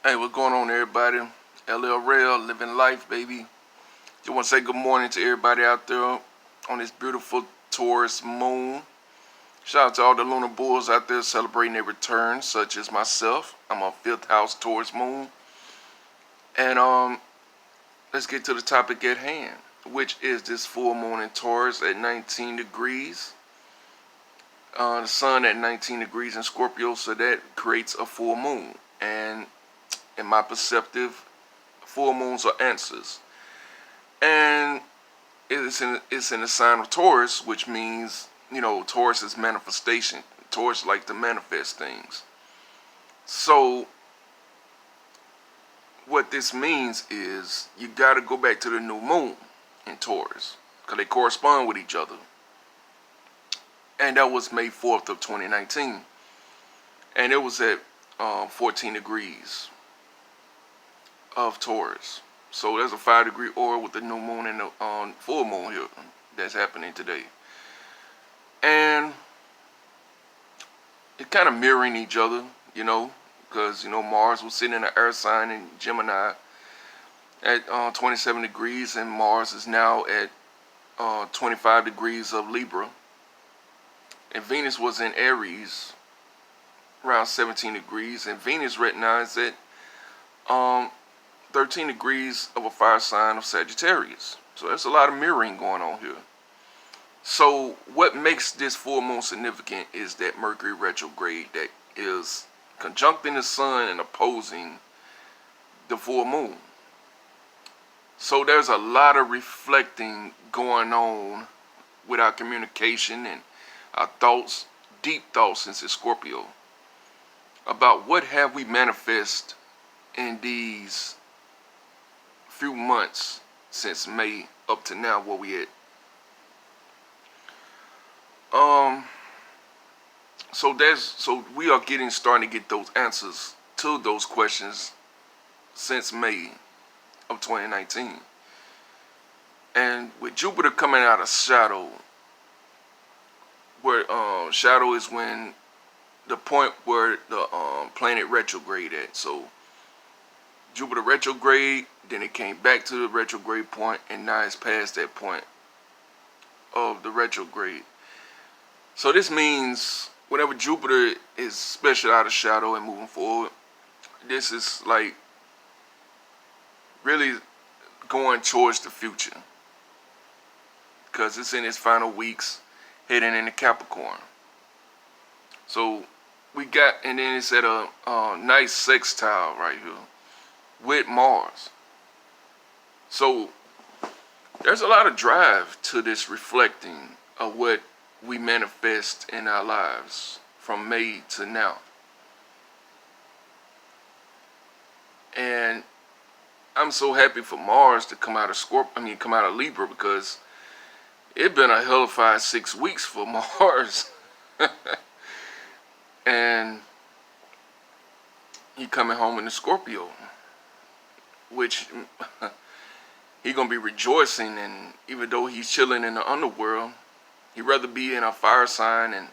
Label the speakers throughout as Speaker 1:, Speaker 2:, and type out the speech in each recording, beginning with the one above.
Speaker 1: Hey, what's going on, everybody? LL Rail, living life, baby. Just want to say good morning to everybody out there on this beautiful Taurus moon. Shout out to all the lunar bulls out there celebrating their return, such as myself. I'm on fifth house Taurus moon, and let's get to the topic at hand, which is this full moon in Taurus at 19 degrees. The sun at 19 degrees in Scorpio, so that creates a full moon. And in my perceptive, full moons are answers. And it's in the sign of Taurus, which means, Taurus is manifestation. Taurus like to manifest things. So what this means is you got to go back to the new moon in Taurus because they correspond with each other. And that was May 4th of 2019. And it was at 14 degrees of Taurus. So there's a 5-degree aura with the new moon and the full moon here that's happening today. And it's kind of mirroring each other, because, Mars was sitting in an air sign in Gemini at 27 degrees, and Mars is now at 25 degrees of Libra. And Venus was in Aries around 17 degrees, and Venus right now is at 13 degrees of a fire sign of Sagittarius. So there's a lot of mirroring going on here. So what makes this full moon significant is that Mercury retrograde that is conjuncting the sun and opposing the full moon. So there's a lot of reflecting going on with our communication and our thoughts, deep thoughts since it's Scorpio, about what have we manifest in these few months since May up to now, where we at. So we are starting to get those answers to those questions since May of 2019. And with Jupiter coming out of shadow, where shadow is when the point where the planet retrograde at. So Jupiter retrograde, then it came back to the retrograde point, and now it's past that point of the retrograde. So this means whenever Jupiter is special out of shadow and moving forward, this is like really going towards the future, because it's in its final weeks heading into Capricorn. So we got, and then it's at a nice sextile right here with Mars. So there's a lot of drive to this reflecting of what we manifest in our lives from May to now. And I'm so happy for Mars to come out of come out of Libra, because it's been a hellified 6 weeks for Mars. And he coming home in the Scorpio, which he gonna be rejoicing. And even though he's chilling in the underworld, he'd rather be in a fire sign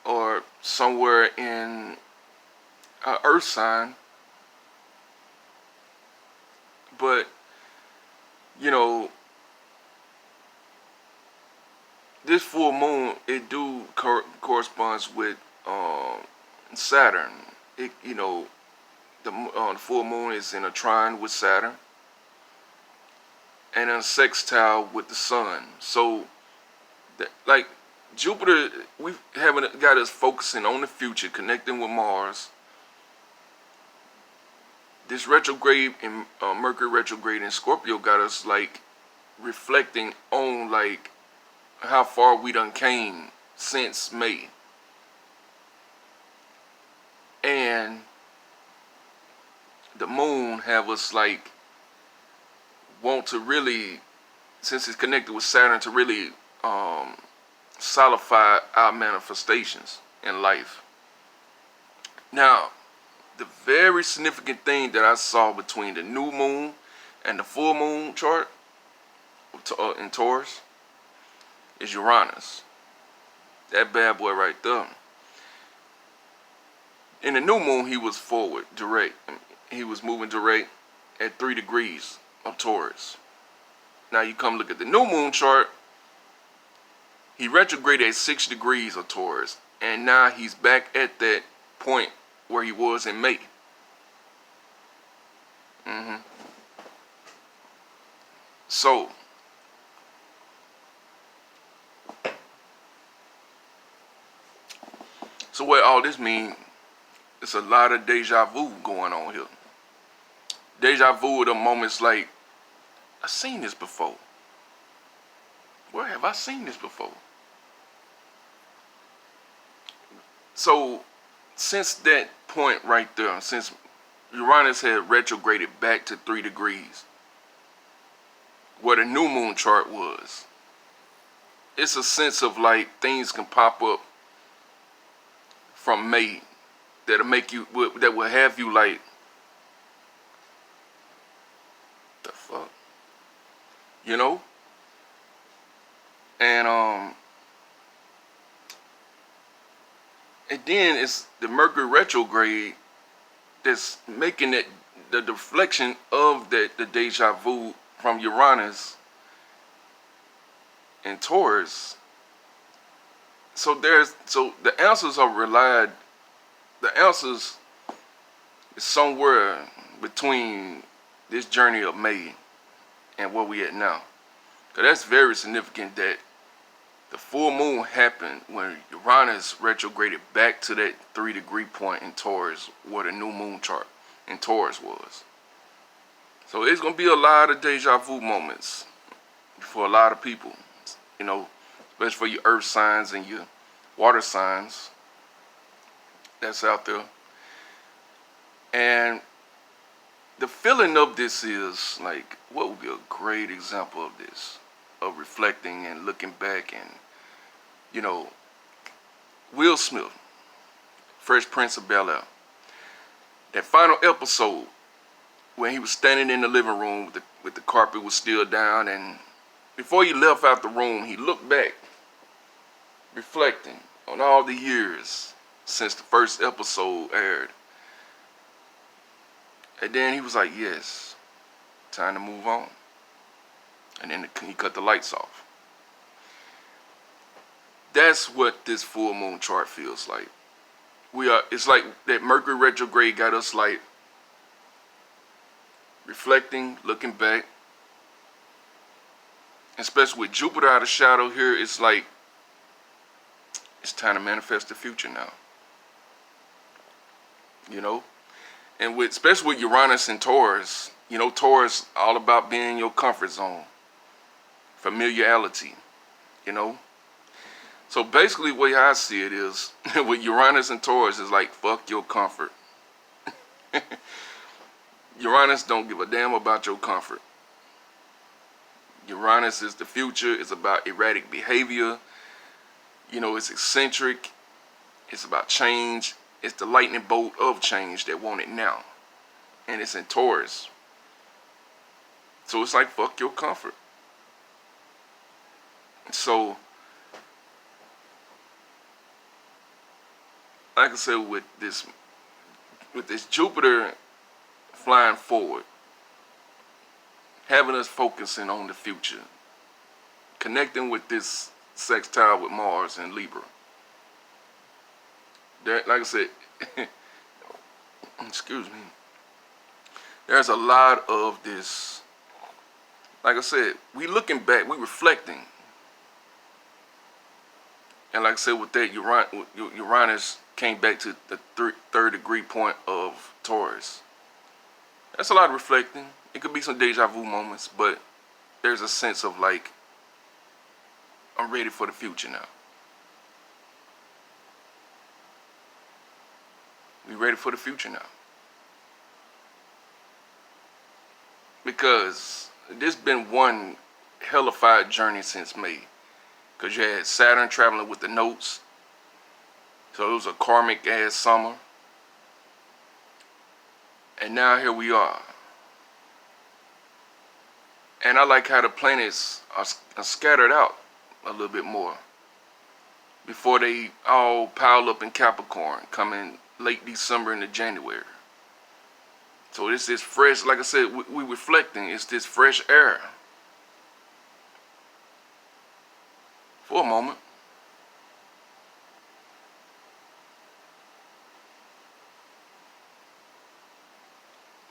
Speaker 1: or somewhere in an earth sign. But this full moon, it do corresponds with Saturn. The full moon is in a trine with Saturn and in a sextile with the sun. So like Jupiter, we haven't got us focusing on the future, connecting with Mars. This retrograde in Mercury retrograde in Scorpio got us like reflecting on like how far we done came since May. And the moon have us like want to really, since it's connected with Saturn, to really solidify our manifestations in life. Now, the very significant thing that I saw between the new moon and the full moon chart in Taurus is Uranus. That bad boy right there. In the new moon, he was forward, direct. He was moving direct at 3 degrees of Taurus. Now you come look at the new moon chart. He retrograded at 6 degrees of Taurus. And now he's back at that point where he was in May. So, what all this means, it's a lot of deja vu going on here. Deja vu are the moments like, I've seen this before. Where have I seen this before? So, since that point right there, since Uranus had retrograded back to 3 degrees, where the new moon chart was, it's a sense of like things can pop up from May that'll make you, that will have you like, the fuck, you know? And then it's the Mercury retrograde that's making it the deflection of that, the deja vu from Uranus and Taurus. So the answers are the answers is somewhere between this journey of May and where we at now. Because that's very significant that the full moon happened when Uranus retrograded back to that 3 degree point in Taurus where the new moon chart in Taurus was. So it's going to be a lot of deja vu moments for a lot of people, you know, especially for your earth signs and your water signs that's out there. And the feeling of this is like, what would be a great example of this, of reflecting and looking back? And, you know, Will Smith, Fresh Prince of Bel-Air, that final episode when he was standing in the living room with the carpet was still down, and before he left out the room, he looked back, reflecting on all the years since the first episode aired. And then he was like, yes, time to move on. And then he cut the lights off. That's what this full moon chart feels like. It's like that Mercury retrograde got us like reflecting, looking back. Especially with Jupiter out of shadow here, it's like it's time to manifest the future now. You know? And especially with Uranus and Taurus, you know, Taurus all about being in your comfort zone. Familiarity, you know? So basically the way I see it is, with Uranus and Taurus, is like, fuck your comfort. Uranus don't give a damn about your comfort. Uranus is the future. It's about erratic behavior. You know, it's eccentric. It's about change. It's the lightning bolt of change that want it now. And it's in Taurus. So it's like, fuck your comfort. So, like I said, with this Jupiter flying forward, having us focusing on the future, connecting with this sextile with Mars and Libra. There, like I said, excuse me, there's a lot of this. Like I said, we looking back, we reflecting. And like I said, with that, Uranus came back to the third degree point of Taurus. That's a lot of reflecting. It could be some deja vu moments, but there's a sense of like, I'm ready for the future now. We ready for the future now. Because this been one hellified journey since May. Because you had Saturn traveling with the notes. So it was a karmic ass summer. And now here we are. And I like how the planets are scattered out a little bit more before they all pile up in Capricorn, coming late December into January. So it's this fresh, like I said, we reflecting. It's this fresh air. For a moment.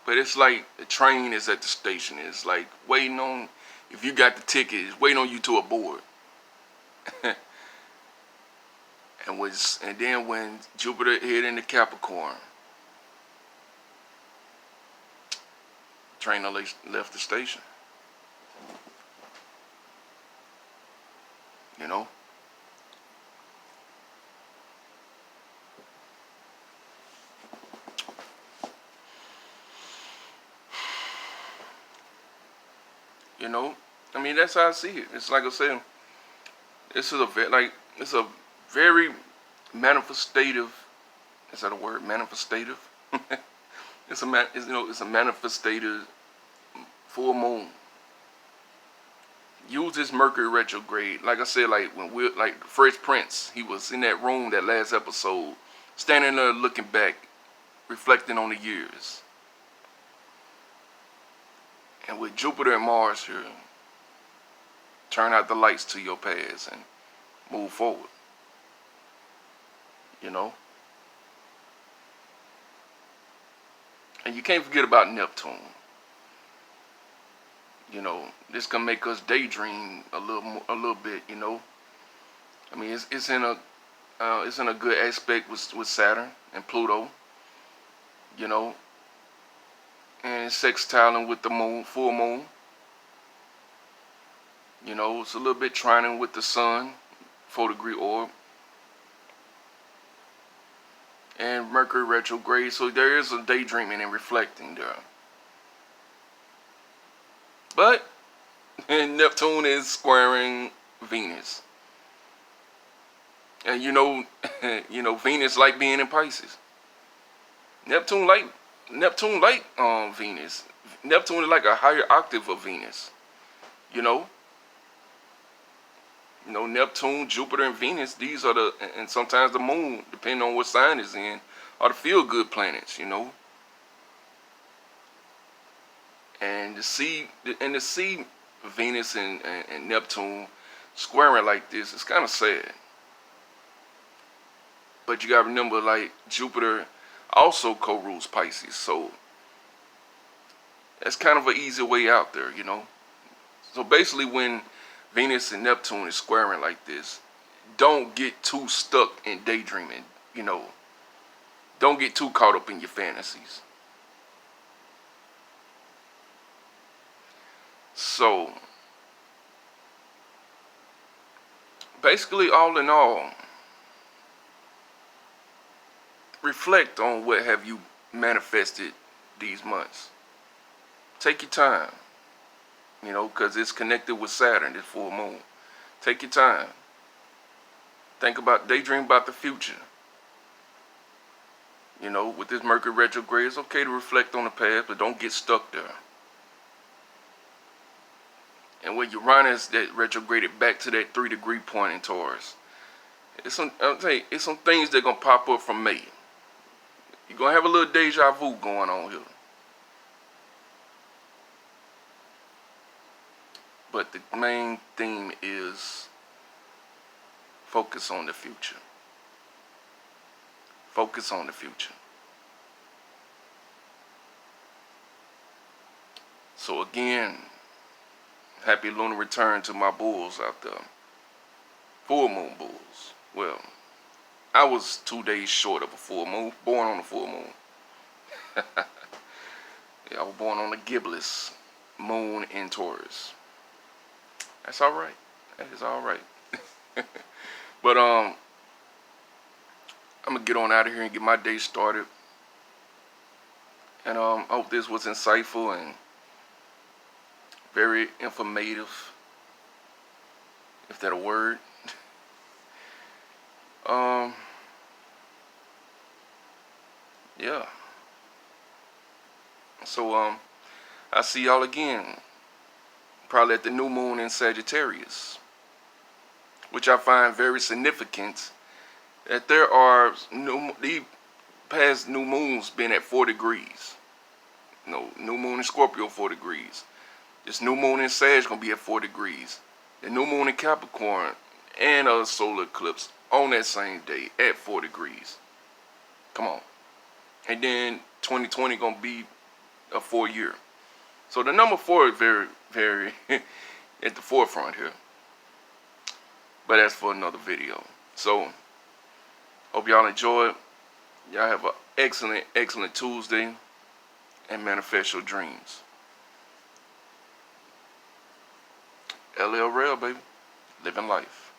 Speaker 1: But it's like the train is at the station. It's like waiting on, if you got the ticket, it's waiting on you to aboard. And then when Jupiter hit into Capricorn, train left the station. You know? You know? I mean, that's how I see it. It's like I said, it's a very manifestative. Is that a word? Manifestative. It's a manifestative full moon. Use this Mercury retrograde. Like I said, like when we like Fresh Prince, he was in that room that last episode, standing there looking back, reflecting on the years. And with Jupiter and Mars here, turn out the lights to your past and move forward. You know? And you can't forget about Neptune. You know, this can make us daydream a little bit. You know, I mean, it's in a good aspect with Saturn and Pluto. You know, and it's sextiling with the moon, full moon. You know, it's a little bit trining with the sun, 4-degree orb, and Mercury retrograde. So there is a daydreaming and reflecting there. But Neptune is squaring Venus, and you know, Venus like being in Pisces. Neptune like Venus. Neptune is like a higher octave of Venus. You know, Neptune, Jupiter, and Venus. These are and sometimes the Moon, depending on what sign it's in, are the feel-good planets. You know. And to see Venus and Neptune squaring like this, it's kind of sad. But you gotta remember, like Jupiter also co-rules Pisces, so that's kind of an easy way out there, you know. So basically, when Venus and Neptune is squaring like this, don't get too stuck in daydreaming, you know. Don't get too caught up in your fantasies. So, basically, all in all, reflect on what have you manifested these months. Take your time, you know, because it's connected with Saturn, this full moon. Take your time. Daydream about the future. You know, with this Mercury retrograde, it's okay to reflect on the past, but don't get stuck there. And when Uranus that retrograded back to that 3-degree point in Taurus, it's some things that are gonna pop up from May. You're gonna have a little deja vu going on here. But the main theme is focus on the future. Focus on the future. So again, happy lunar return to my bulls out there. Full moon bulls. Well, I was 2 days short of a full moon, born on a full moon. Yeah, I was born on a gibless moon in Taurus. That's all right. That is all right. But I'm gonna get on out of here and get my day started. And I hope this was insightful and very informative, if that a word. Yeah. So I see y'all again, probably at the new moon in Sagittarius, which I find very significant. That there are past new moons been at 4 degrees. No, new moon in Scorpio 4 degrees. This new moon in Sag gonna be at 4 degrees. The new moon in Capricorn and a solar eclipse on that same day at 4 degrees. Come on. And then 2020 gonna be a 4-year. So the number 4 is very, very at the forefront here. But that's for another video. So hope y'all enjoy it. Y'all have an excellent, excellent Tuesday. And manifest your dreams. LL Rail, baby. Living life.